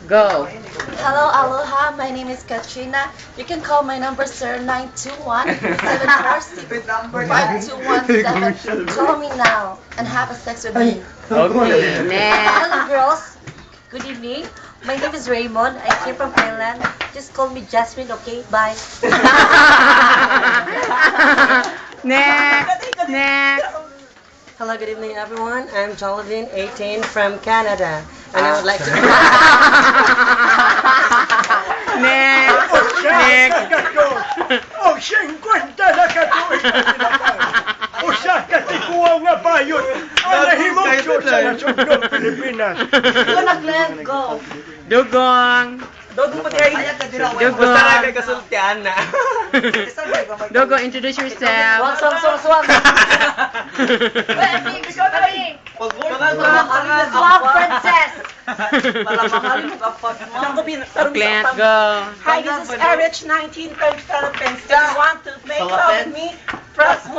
Go. Hello, aloha. My name is Katrina. You can call my number, sir, 921-746-5217. Call me now and have a sex with me. Okay, next. Hello, girls. Good evening. My name is Raymond. I came from Thailand. Just call me Jasmine, okay? Bye. Next. Next. Hello, good evening, everyone. I'm Jolivine, 18, from Canada, and I would like to. Next. Next. O 50 na katuig na pinatay. Usa ka tiguaw nga bayot. Ang nahimugyo sa nasundong Pilipinas. Go. Dugong. Dugong pati ay. Dugong. Basta lang may kasultian na. Dugong, introduce yourself. Swag. Swag princess. Client, go. Hi, this is Erich, 19 from Philippines. If you want to make love with me, press 1.